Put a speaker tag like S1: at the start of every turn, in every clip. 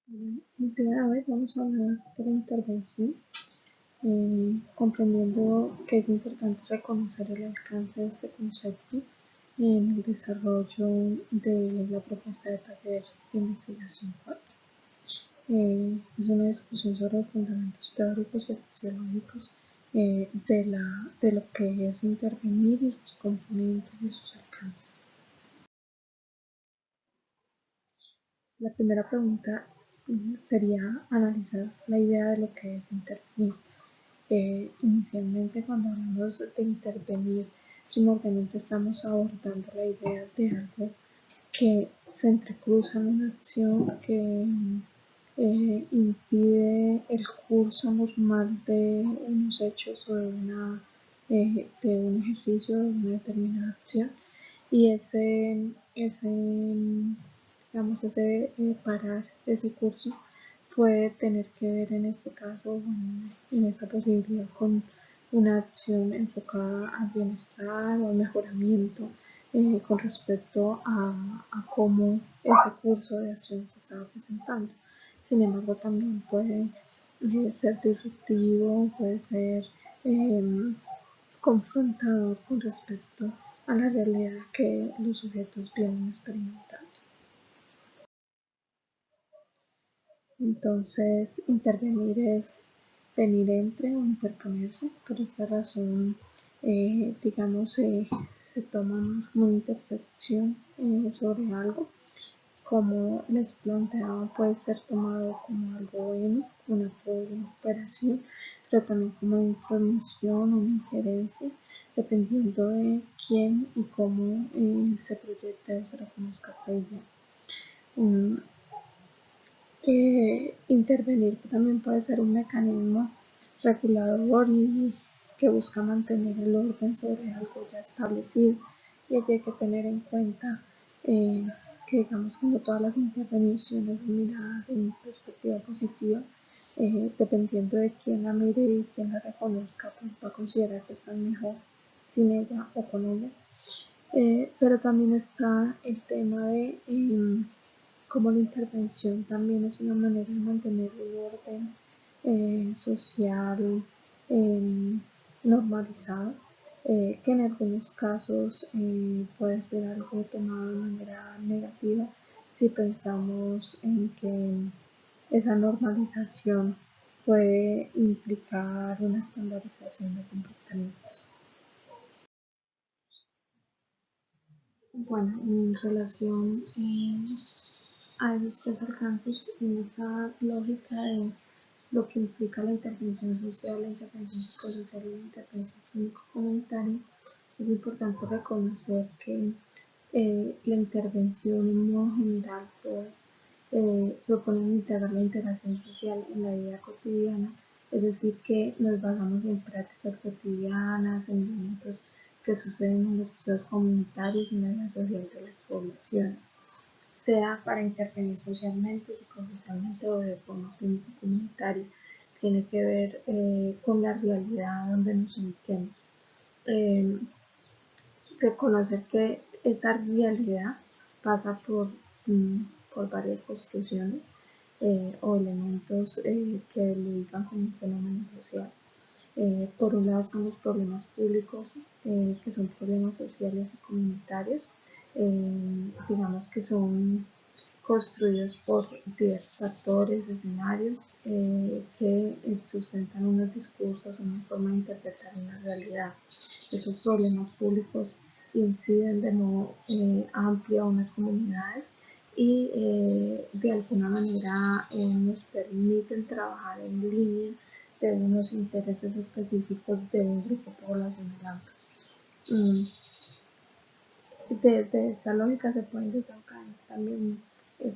S1: El día de hoy vamos a hablar de la intervención, comprendiendo que es importante reconocer el alcance de este concepto en el desarrollo de la propuesta de taller de investigación 4. Es una discusión sobre los fundamentos teóricos y axiológicos de lo que es intervenir y sus componentes y sus alcances. La primera pregunta sería analizar la idea de lo que es intervenir. Inicialmente, cuando hablamos de intervenir, primordialmente estamos abordando la idea de algo que se entrecruza en una acción que impide el curso normal de unos hechos o de un ejercicio, de una determinada acción, y ese parar ese curso puede tener que ver en este caso, en esta posibilidad, con una acción enfocada al bienestar o al mejoramiento con respecto a cómo ese curso de acción se estaba presentando. Sin embargo, también puede ser disruptivo, puede ser eh, confrontador con respecto a la realidad que los sujetos vienen experimentando. Entonces, intervenir es venir entre o interponerse. Por esta razón, se toma más como una intersección sobre algo. Como les planteaba, puede ser tomado como algo bueno, una operación, pero también como una intromisión o una injerencia, dependiendo de quién y cómo se proyecte o se reconozca esta idea. Intervenir también puede ser un mecanismo regulador y que busca mantener el orden sobre algo ya establecido, y allí hay que tener en cuenta que, digamos, como todas las intervenciones miradas en perspectiva positiva, dependiendo de quién la mire y quién la reconozca, pues va a considerar que está mejor sin ella o con ella. Pero también está el tema de cómo la intervención también es una manera de mantener el orden social eh, normalizado, que en algunos casos puede ser algo tomado de manera negativa si pensamos en que esa normalización puede implicar una estandarización de comportamientos. Bueno, en relación a esos tres alcances, en esa lógica de lo que implica la intervención social, la intervención psicosocial y la intervención clínico-comunitaria, es importante reconocer que la intervención en modo general, todas proponen integrar la integración social en la vida cotidiana, es decir, que nos basamos en prácticas cotidianas, en elementos que suceden en los procesos comunitarios y en la vida social de las poblaciones, sea para intervenir socialmente, psicosocialmente o de forma comunitaria. Tiene que ver con la realidad donde nos ubiquemos. Eh, Reconocer que esa realidad pasa por varias constituciones o elementos que lo ubican como un fenómeno social. Por un lado están los problemas públicos, que son problemas sociales y comunitarios, digamos que son construidos por diversos factores, escenarios que sustentan unos discursos, una forma de interpretar una realidad. Esos problemas públicos inciden de modo amplio a unas comunidades y de alguna manera nos permiten trabajar en línea de unos intereses específicos de un grupo poblacional amplio. Desde esta lógica se pueden desencadenar también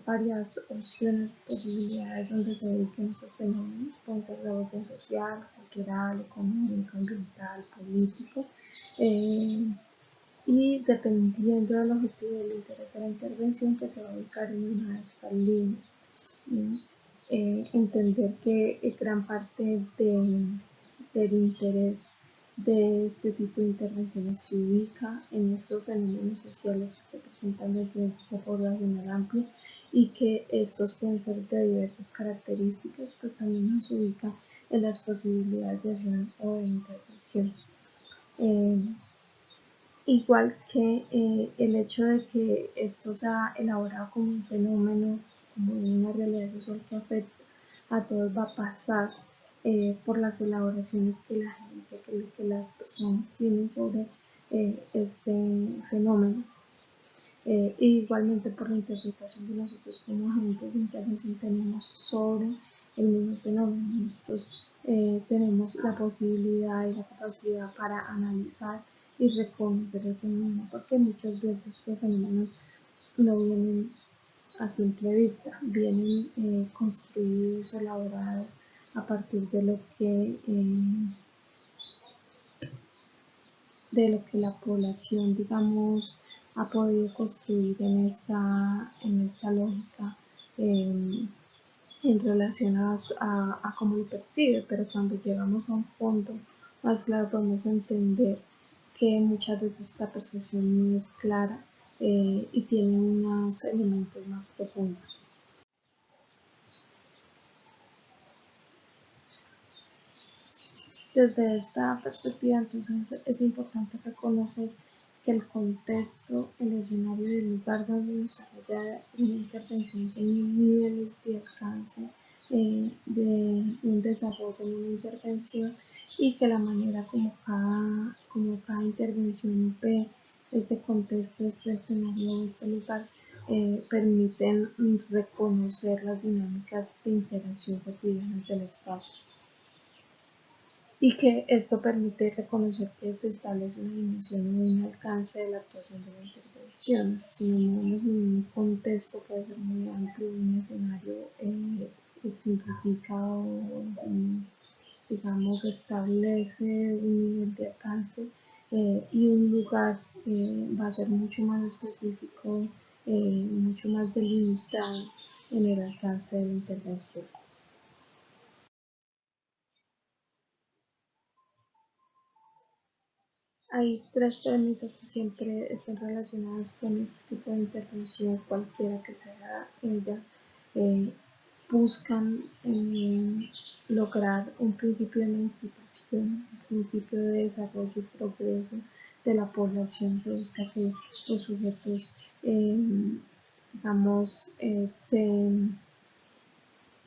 S1: varias opciones, posibilidades donde se ubiquen esos fenómenos. Pueden ser de orden social, cultural, económico, ambiental, político. Y dependiendo del objetivo del interés de la intervención, que se va a ubicar en una de estas líneas. Entender que gran parte del interés de este tipo de intervenciones se ubica en esos fenómenos sociales que se presentan dentro del grupo poblacional amplio y que estos pueden ser de diversas características, pues también nos ubica en las posibilidades de acción o de intervención. Igual que el hecho de que esto sea elaborado como un fenómeno, como una realidad social que afecta a todos, va a pasar por las elaboraciones que la gente, que las personas tienen sobre este fenómeno. Igualmente por la interpretación que nosotros como agentes de intervención tenemos sobre el mismo fenómeno. Nosotros tenemos la posibilidad y la capacidad para analizar y reconocer el fenómeno, porque muchas veces estos fenómenos no vienen a simple vista, vienen construidos, elaborados a partir de lo que la población, digamos, ha podido construir en esta lógica en relación a cómo lo percibe, pero cuando llegamos a un fondo más claro podemos entender que muchas veces esta percepción no es clara y tiene unos elementos más profundos. Desde esta perspectiva, entonces, es importante reconocer que el contexto, el escenario y el lugar donde se desarrolla una intervención tienen niveles de alcance de un desarrollo en una intervención y que la manera como cada intervención ve este contexto, este escenario, este lugar, permiten reconocer las dinámicas de interacción cotidiana del espacio y que esto permite reconocer que se establece una dimensión y un alcance de la actuación de la intervención. Si nos movemos en un contexto puede ser muy amplio, un escenario que simplifica o digamos establece un nivel de alcance y un lugar va a ser mucho más específico, mucho más delimitado en el alcance de la intervención. Hay tres premisas que siempre están relacionadas con este tipo de intervención, cualquiera que sea ella. Eh, Buscan lograr un principio de emancipación, un principio de desarrollo y progreso de la población. Se busca que los sujetos, digamos, se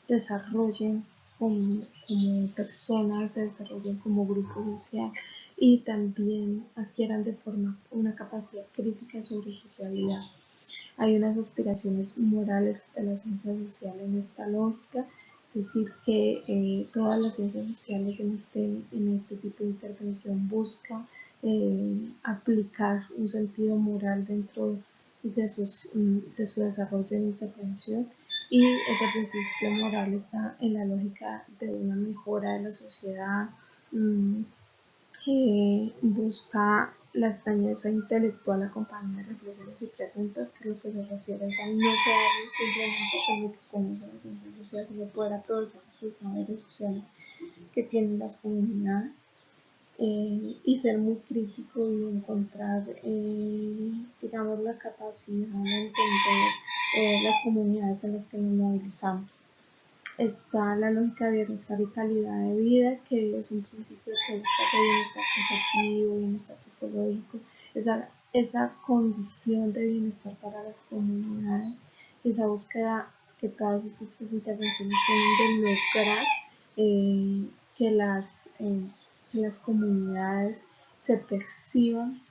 S1: desarrollen como personas, se desarrollen como grupo social y también adquieran de forma una capacidad crítica sobre su realidad. Hay unas aspiraciones morales de la ciencia social en esta lógica, es decir, que todas las ciencias sociales en este tipo de intervención buscan aplicar un sentido moral dentro de su desarrollo de intervención y ese principio moral está en la lógica de una mejora de la sociedad que busca la extrañeza intelectual acompañada de reflexiones y preguntas, que lo que se refiere es a no quedarnos simplemente con lo que conoce la ciencia social, sino poder aprovechar sus saberes sociales que tienen las comunidades y ser muy crítico y encontrar, digamos, la capacidad de entender las comunidades en las que nos movilizamos. Está la lógica de bienestar y calidad de vida, que es un principio que busca el bienestar subjetivo, bienestar psicológico, esa condición de bienestar para las comunidades, esa búsqueda que todas estas intervenciones tienen de lograr eh, que, las, eh, que las comunidades se perciban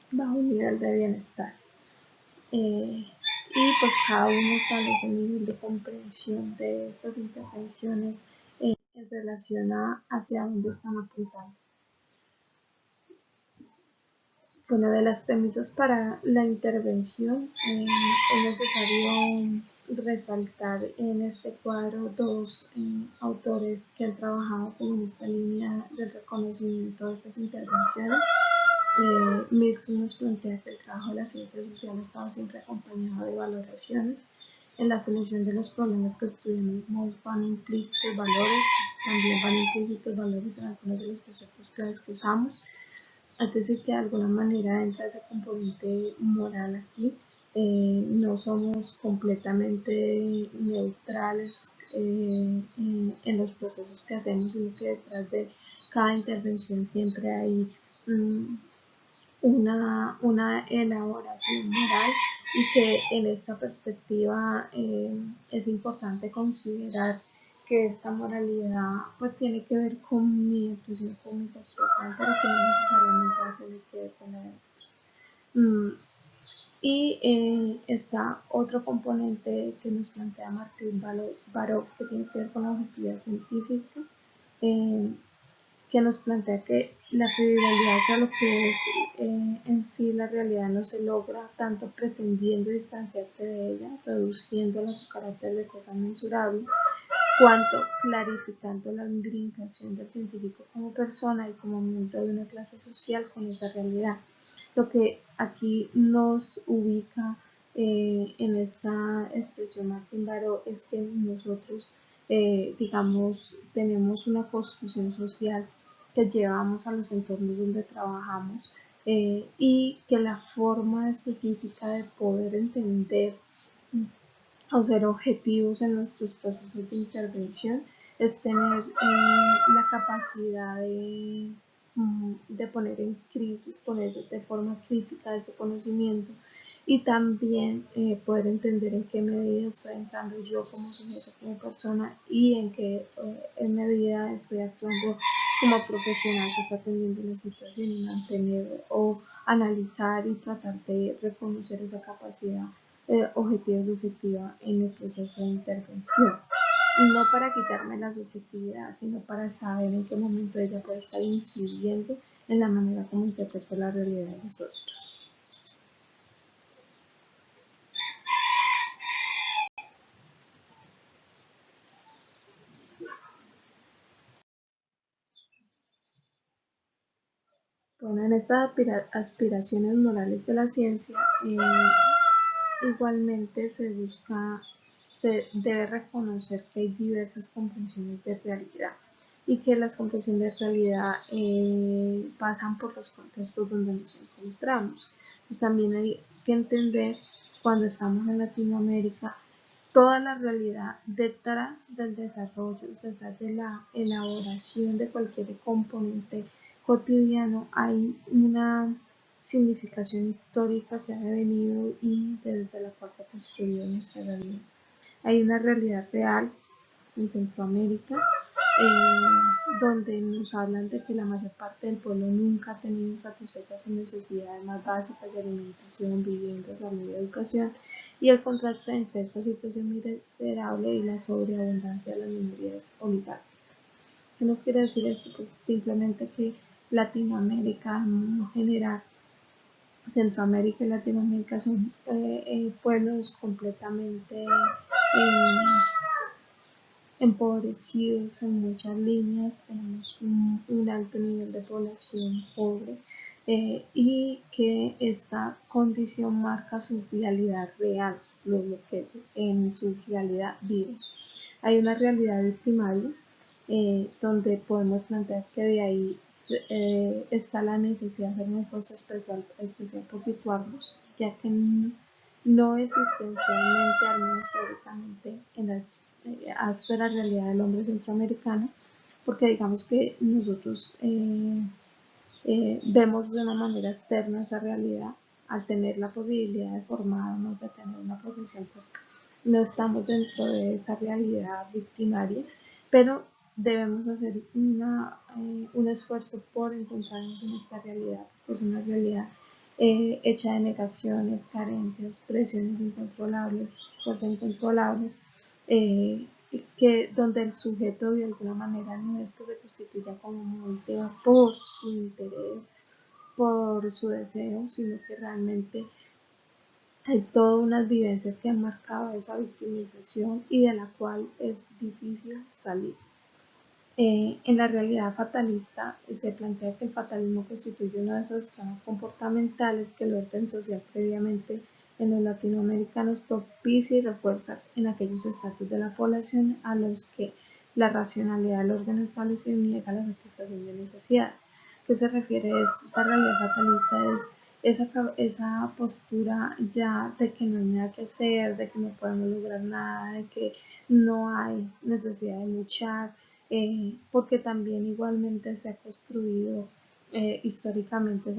S1: bajo un nivel de bienestar. Y pues cada uno establece un nivel de comprensión de estas intervenciones en relación a hacia dónde están apuntando. Una de las premisas para la intervención es necesario resaltar en este cuadro dos autores que han trabajado en esta línea del reconocimiento de estas intervenciones. Milton nos plantea que el trabajo de la ciencia social ha estado siempre acompañado de valoraciones. En la solución de los problemas que estudiamos van implícitos valores, también van implícitos valores en algunos de los conceptos claves que usamos. Es decir, que de alguna manera entra ese componente moral aquí no somos completamente neutrales en los procesos que hacemos, sino que detrás de cada intervención siempre hay mm, una elaboración moral, y que en esta perspectiva es importante considerar que esta moralidad pues tiene que ver con mi actuación, con mi construcción, pero que no necesariamente va a tener que ver con la de otros. Y está otro componente que nos plantea Martín Baró, que tiene que ver con la objetividad científica, eh, que nos plantea que la fidelidad hacia lo que es en sí la realidad no se logra tanto pretendiendo distanciarse de ella, reduciéndola a su carácter de cosa mensurable, cuanto clarificando la imbricación del científico como persona y como miembro de una clase social con esa realidad. Lo que aquí nos ubica en esta expresión Martín Baró es que nosotros, digamos, tenemos una construcción social que llevamos a los entornos donde trabajamos, y que la forma específica de poder entender o ser objetivos en nuestros procesos de intervención es tener la capacidad de poner en crisis, poner de forma crítica ese conocimiento, y también poder entender en qué medida estoy entrando yo como sujeto, como persona, y en qué medida estoy actuando como profesional que está atendiendo la situación, y mantener o analizar y tratar de reconocer esa capacidad objetiva y subjetiva en el proceso de intervención. No para quitarme la subjetividad, sino para saber en qué momento ella puede estar incidiendo en la manera como interpreto la realidad de nosotros. Bueno, en estas aspiraciones morales de la ciencia, igualmente se debe reconocer que hay diversas comprensiones de realidad, y que las comprensiones de realidad pasan por los contextos donde nos encontramos. Pues también hay que entender, cuando estamos en Latinoamérica, toda la realidad detrás del desarrollo, detrás de la elaboración de cualquier componente cotidiano, hay una significación histórica que ha venido y desde la cual se ha construido nuestra realidad. Hay una realidad real en Centroamérica, donde nos hablan de que la mayor parte del pueblo nunca ha tenido satisfechas sus necesidades más básicas de alimentación, vivienda, salud y educación, y el contraste entre esta situación miserable y la sobreabundancia de las minorías oligárquicas. ¿Qué nos quiere decir esto? Pues simplemente que Latinoamérica, en general, Centroamérica y Latinoamérica son pueblos completamente empobrecidos en muchas líneas, tenemos un alto nivel de población pobre, y que esta condición marca su realidad real, lo que en su realidad vive. Hay una realidad victimaria, donde podemos plantear que de ahí está la necesidad de hacer un esfuerzo especial por situarlos, ya que no existencialmente, al menos teóricamente, en la áspera realidad del hombre centroamericano, porque digamos que nosotros vemos de una manera externa esa realidad. Al tener la posibilidad de formarnos, de tener una profesión, pues no estamos dentro de esa realidad victimaria, pero debemos hacer un esfuerzo por encontrarnos en esta realidad, que es una realidad hecha de negaciones, carencias, presiones incontrolables, cosas incontrolables, donde el sujeto de alguna manera no es que se constituya como víctima por su interés, por su deseo, sino que realmente hay todas unas vivencias que han marcado esa victimización y de la cual es difícil salir. En la realidad fatalista se plantea que el fatalismo constituye uno de esos esquemas comportamentales que el orden social previamente en los latinoamericanos propicia y refuerza en aquellos estratos de la población a los que la racionalidad del orden establecido niega la satisfacción de necesidades. ¿Qué se refiere a eso? Esta realidad fatalista es esa postura ya de que no hay nada que hacer, de que no podemos lograr nada, de que no hay necesidad de luchar, porque también igualmente se ha construido históricamente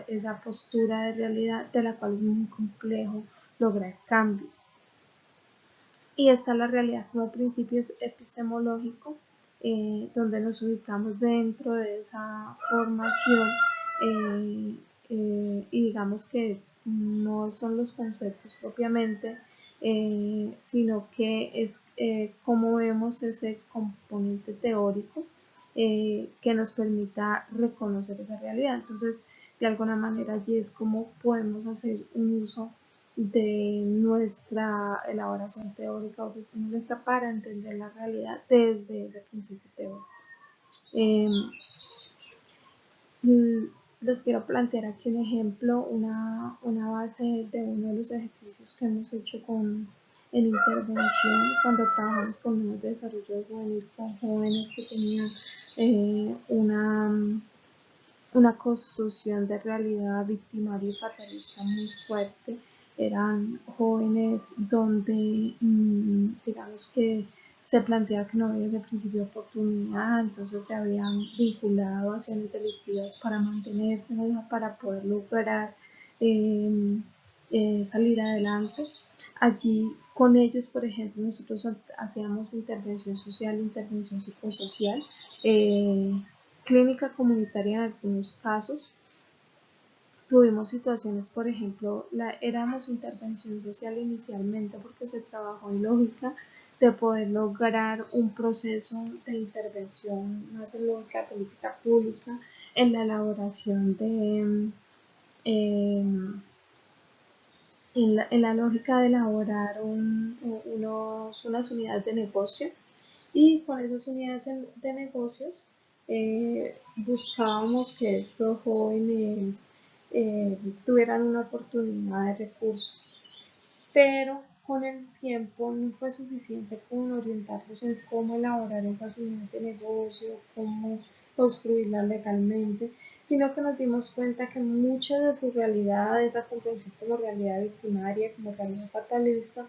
S1: esa postura de realidad de la cual es muy complejo lograr cambios. Y está la realidad como principio epistemológico, donde nos ubicamos dentro de esa formación y digamos que no son los conceptos propiamente, sino que es cómo vemos ese componente teórico que nos permita reconocer esa realidad. Entonces, de alguna manera allí es como podemos hacer un uso de nuestra elaboración teórica o epistemológica para entender la realidad desde ese principio teórico. Eh, Les quiero plantear aquí un ejemplo, una base de uno de los ejercicios que hemos hecho en intervención cuando trabajamos con niños de desarrollo juvenil, con jóvenes que tenían una construcción de realidad victimaria y fatalista muy fuerte. Eran jóvenes donde, digamos que se planteaba que no había ese principio de oportunidad, entonces se habían vinculado a acciones delictivas para mantenerse, para poder lograr eh, salir adelante. Allí con ellos, por ejemplo, nosotros hacíamos intervención social, intervención psicosocial, clínica comunitaria en algunos casos. Tuvimos situaciones, por ejemplo, éramos intervención social inicialmente porque se trabajó en lógica de poder lograr un proceso de intervención más en lógica de política pública, en la elaboración de, en la lógica de elaborar unas unidades de negocio y con esas unidades de negocios buscábamos que estos jóvenes tuvieran una oportunidad de recursos, pero con el tiempo no fue suficiente con orientarlos en cómo elaborar esas unidades de negocio, cómo construirlas legalmente, sino que nos dimos cuenta que mucha de su realidad, esa comprensión como realidad victimaria, como realidad fatalista,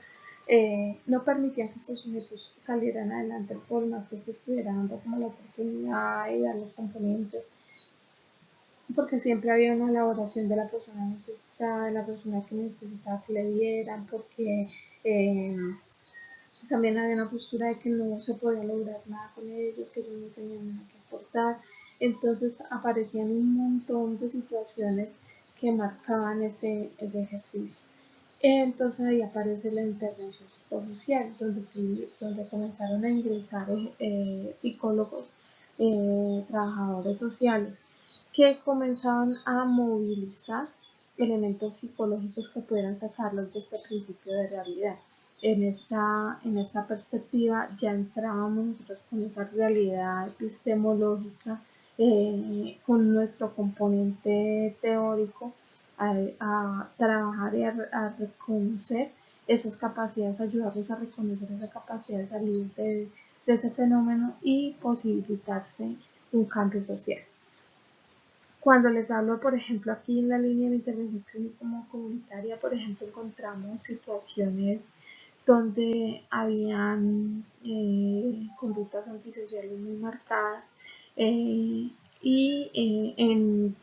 S1: no permitían que estos sujetos salieran adelante por más que se estuviera dando como la oportunidad y dar los componentes, porque siempre había una elaboración de la persona necesitada, de la persona que necesitaba que le dieran, porque eh, también había una postura de que no se podía lograr nada con ellos, que ellos no tenían nada que aportar. Entonces aparecían un montón de situaciones que marcaban ese ejercicio. Entonces ahí aparece la intervención psicosocial, donde comenzaron a ingresar psicólogos, trabajadores sociales, que comenzaban a movilizar elementos psicológicos que pudieran sacarlos de este principio de realidad. En esta perspectiva ya entrábamos nosotros con esa realidad epistemológica, con nuestro componente teórico, a trabajar y a reconocer esas capacidades, ayudarlos a reconocer esa capacidad de salir de ese fenómeno y posibilitarse un cambio social. Cuando les hablo, por ejemplo, aquí en la línea de intervención clínico-comunitaria, por ejemplo, encontramos situaciones donde habían conductas antisociales muy marcadas y en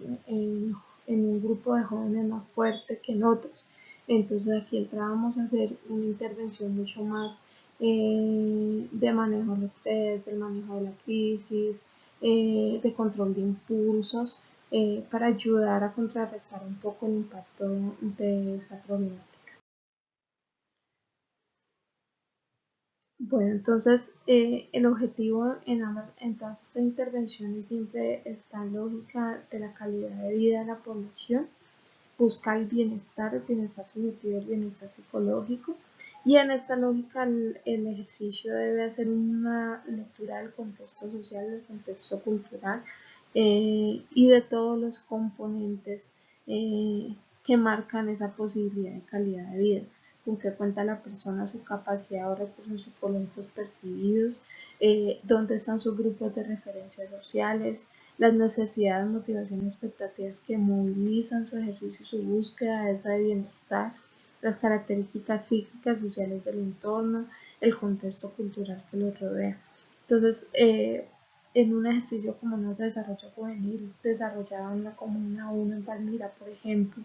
S1: un grupo de jóvenes más fuerte que en otros. Entonces aquí entrábamos a hacer una intervención mucho más de manejo del estrés, del manejo de la crisis, de control de impulsos, para ayudar a contrarrestar un poco el impacto de esa problemática. Bueno, entonces el objetivo en todas estas intervenciones siempre está en lógica de la calidad de vida de la población, busca el bienestar subjetivo, el bienestar psicológico, y en esta lógica el ejercicio debe hacer una lectura del contexto social, del contexto cultural y de todos los componentes que marcan esa posibilidad de calidad de vida, con qué cuenta la persona, su capacidad o recursos psicológicos percibidos, dónde están sus grupos de referencias sociales, las necesidades, motivaciones y expectativas que movilizan su ejercicio y su búsqueda de ese bienestar, las características físicas, sociales del entorno, el contexto cultural que los rodea. Entonces, en un ejercicio como un de desarrollo juvenil desarrollado en la Comuna 1 en Palmira, por ejemplo,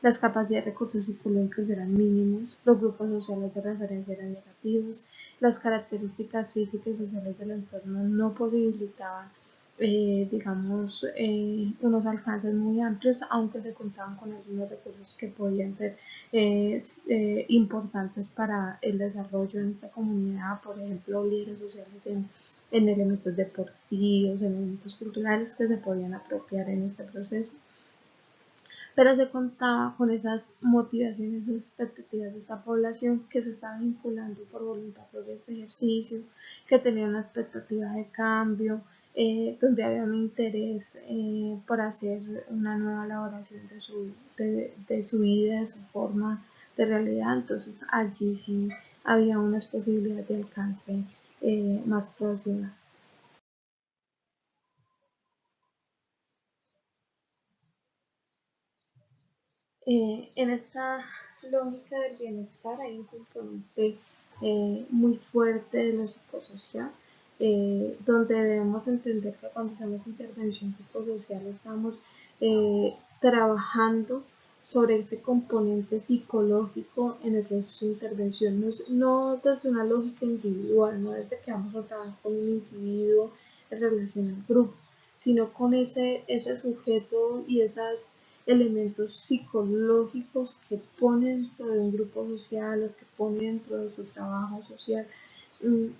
S1: las capacidades de recursos psicológicos eran mínimos, los grupos sociales de referencia eran negativos, las características físicas y sociales del entorno no posibilitaban, digamos, unos alcances muy amplios, aunque se contaban con algunos recursos que podían ser importantes para el desarrollo en esta comunidad, por ejemplo, líderes sociales en elementos deportivos, en elementos culturales que se podían apropiar en este proceso, pero se contaba con esas motivaciones y expectativas de esa población que se estaba vinculando por voluntad por ese ejercicio, que tenía una expectativa de cambio, donde había un interés por hacer una nueva elaboración de su vida, de su forma de realidad. Entonces allí sí había unas posibilidades de alcance más próximas. En esta lógica del bienestar hay un componente muy fuerte de lo psicosocial, donde debemos entender que cuando hacemos intervención psicosocial estamos trabajando sobre ese componente psicológico en el proceso de intervención, no desde una lógica individual, no desde que vamos a trabajar con un individuo en relación al grupo, sino con ese sujeto y esas elementos psicológicos que pone dentro de un grupo social o que pone dentro de su trabajo social,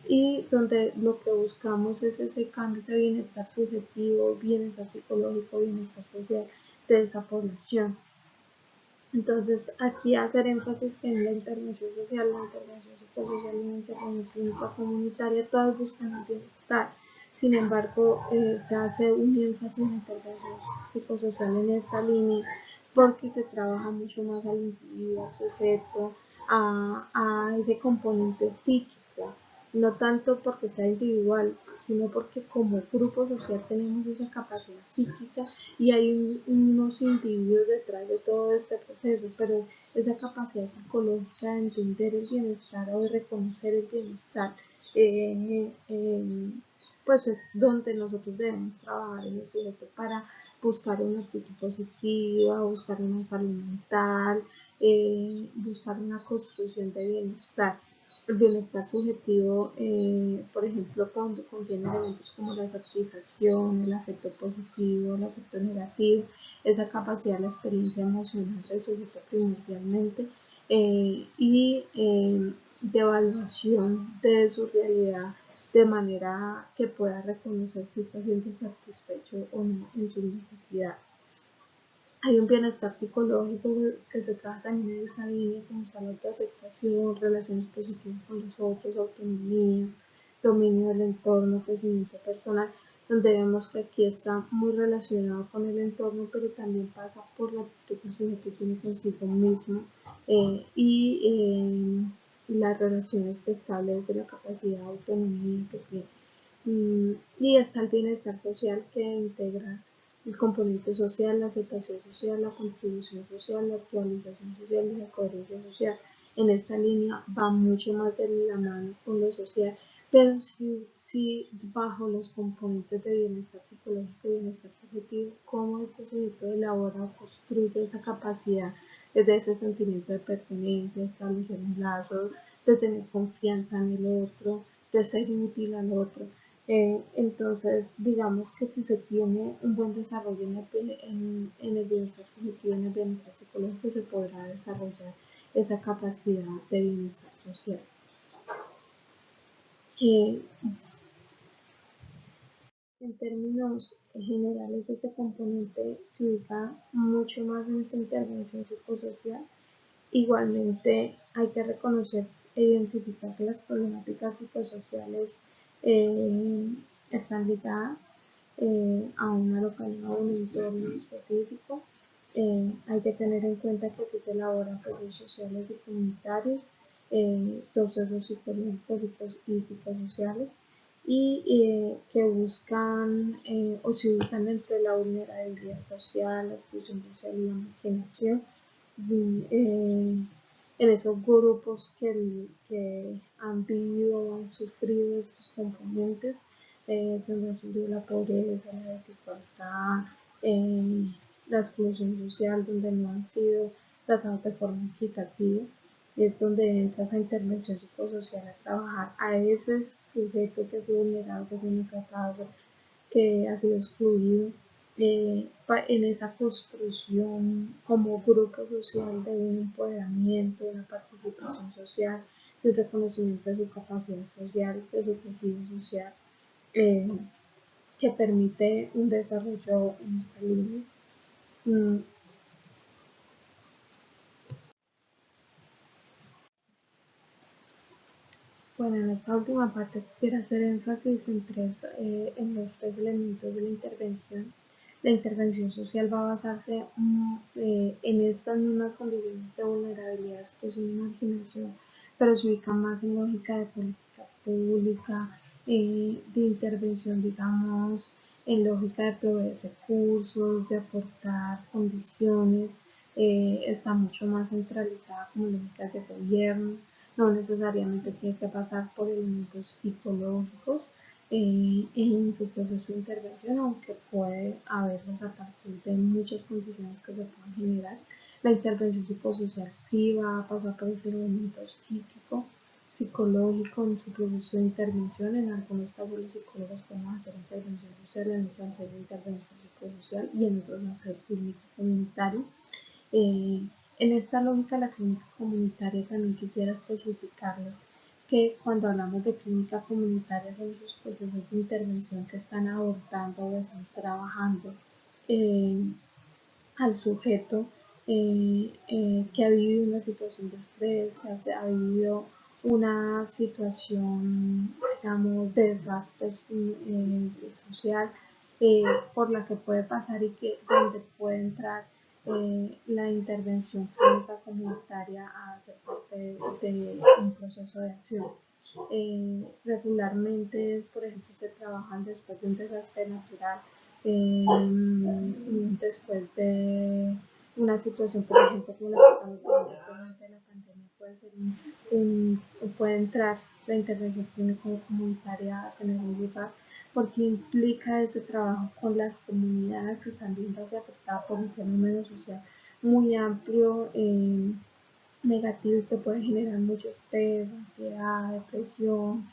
S1: y donde lo que buscamos es ese cambio, ese bienestar subjetivo, bienestar psicológico, bienestar social de esa población. Entonces, aquí hacer énfasis que en la intervención social, la intervención psicosocial y la intervención clínica comunitaria, todas buscan el bienestar. Sin embargo, se hace un énfasis en la intervención psicosocial en esta línea porque se trabaja mucho más al individuo, al sujeto, a ese componente psíquico, no tanto porque sea individual, sino porque como grupo social tenemos esa capacidad psíquica y hay unos individuos detrás de todo este proceso, pero esa capacidad psicológica de entender el bienestar o de reconocer el bienestar, eh, eh, pues es donde nosotros debemos trabajar en el sujeto para buscar una actitud positiva, buscar una salud mental, buscar una construcción de bienestar. El bienestar subjetivo, por ejemplo, cuando contiene elementos como la satisfacción, el afecto positivo, el afecto negativo, esa capacidad, la experiencia emocional del sujeto primordialmente, y de evaluación de su realidad de manera que pueda reconocer si está siendo satisfecho o no en sus necesidades. Hay un bienestar psicológico que se trata también en esa línea, como está la autoaceptación, relaciones positivas con los otros, autonomía, dominio del entorno, crecimiento personal, donde vemos que aquí está muy relacionado con el entorno, pero también pasa por la actitud que el sujeto tiene consigo mismo, y las relaciones que establece, la capacidad de autonomía que tiene. Y está el bienestar social, que integra el componente social, la aceptación social, la contribución social, la actualización social y la coherencia social. En esta línea va mucho más de la mano con lo social, pero sí bajo los componentes de bienestar psicológico y bienestar subjetivo, cómo este sujeto elabora o construye esa capacidad desde ese sentimiento de pertenencia, establecer un lazo, de tener confianza en el otro, de ser útil al otro. Entonces, digamos que si se tiene un buen desarrollo en el bienestar subjetivo, en el bienestar psicológico, se podrá desarrollar esa capacidad de bienestar social. Eh, en términos generales, este componente se ubica mucho más en esa intervención psicosocial. Igualmente, hay que reconocer e identificar que las problemáticas psicosociales eh, están ligadas a una localidad o un entorno específico. Hay que tener en cuenta que aquí se elaboran procesos sociales y comunitarios, procesos psicológicos y psicosociales, y que buscan o se ubican dentro de la vulnerabilidad social, la exclusión social y la marginación. En esos grupos que han vivido o han sufrido estos componentes, donde han sufrido la pobreza, la desigualdad, eh, la exclusión social, donde no han sido tratados de forma equitativa, es donde entra esa intervención psicosocial a trabajar a ese sujeto que ha sido vulnerado, que ha sido maltratado, que ha sido excluido, en esa construcción como grupo social de un empoderamiento, de una participación social, del reconocimiento de su capacidad social, de su tejido social, eh, que permite un desarrollo en esta línea. Mm, Bueno, en esta última parte quisiera hacer énfasis en los tres elementos de la intervención. La intervención social va a basarse en estas mismas condiciones de vulnerabilidad, exclusión y marginación, pero se ubica más en lógica de política pública, de intervención, digamos, en lógica de proveer recursos, de aportar condiciones, está mucho más centralizada como lógicas de gobierno, no necesariamente tiene que pasar por elementos psicológicos en su proceso de intervención, aunque puede haberlos a partir de muchas condiciones que se puedan generar. La intervención psicosocial sí va a pasar por ese elemento psíquico, psicológico en su proceso de intervención. En algunos casos los psicólogos pueden hacer intervención social, en otros hacer intervención psicosocial y en otros hacer clínica comunitaria. Eh, en esta lógica, la clínica comunitaria también quisiera especificarles que cuando hablamos de clínica comunitaria son esos procesos de intervención que están abordando o están trabajando eh, al sujeto que ha vivido una situación de estrés, que ha vivido una situación, digamos, de desastre social por la que puede pasar y que donde puede entrar la intervención clínica comunitaria a ser parte de un proceso de acción. Regularmente, por ejemplo, se trabajan después de un desastre natural, eh, después de una situación, por ejemplo, como la que estamos viviendo durante la pandemia, puede entrar la intervención clínica comunitaria a tener un lugar porque implica ese trabajo con las comunidades que están viéndose afectadas por un fenómeno social muy amplio, negativo, que puede generar mucho estrés, ansiedad, depresión,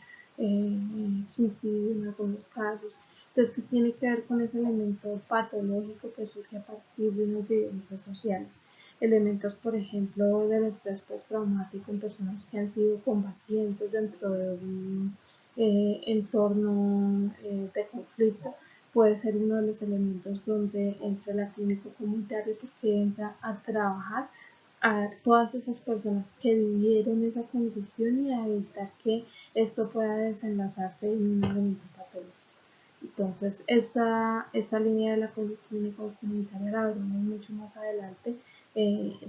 S1: suicidio en algunos casos. Entonces, ¿qué tiene que ver con ese elemento patológico que surge a partir de unas vivencias sociales? Elementos, por ejemplo, del estrés postraumático en personas que han sido combatientes dentro de un entorno de conflicto, puede ser uno de los elementos donde entra la clínica comunitaria, porque entra a trabajar a todas esas personas que vivieron esa condición y a evitar que esto pueda desenlazarse en un elemento patológico. Entonces, esta línea de la clínica comunitaria la veremos mucho más adelante,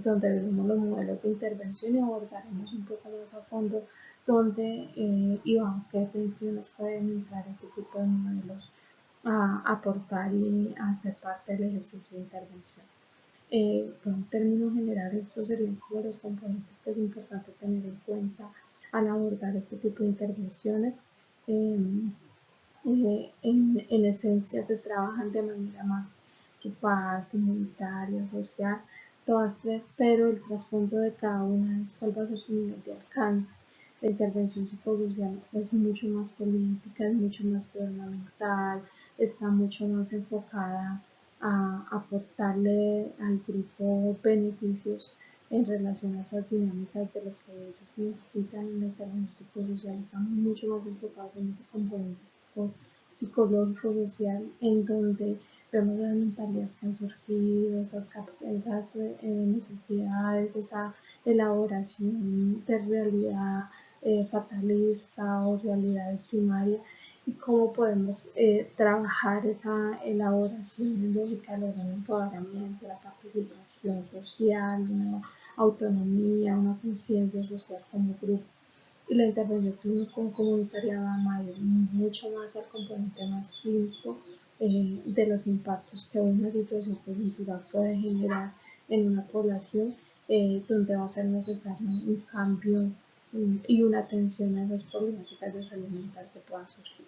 S1: donde veremos los modelos de intervención y abordaremos un poco más a fondo dónde y bajo qué tensiones pueden entrar ese tipo de modelos a aportar y a ser parte del ejercicio de intervención. En términos generales, estos serían como los componentes que es importante tener en cuenta al abordar este tipo de intervenciones. Eh, en esencia se trabajan de manera más grupal, comunitaria, social, todas tres, pero el trasfondo de cada una es cuál va a ser su nivel de alcance. La intervención psicosocial es mucho más política, es mucho más gubernamental, está mucho más enfocada a aportarle al grupo beneficios en relación a esas dinámicas de lo que ellos necesitan. En la intervención psicosocial estamos mucho más enfocados en ese componente psicológico social, en donde vemos las mentalidades que han surgido, esas necesidades, esa elaboración de realidad fatalista o realidad primaria, y cómo podemos trabajar esa elaboración en lógica del empoderamiento, la participación social, una autonomía, una conciencia social como grupo. Y la intervención clínico comunitaria va a ir mucho más al componente más clínico de los impactos que una situación coyuntural puede generar en una población, donde va a ser necesario un cambio y una atención a esas problemáticas de salud mental que puedan surgir.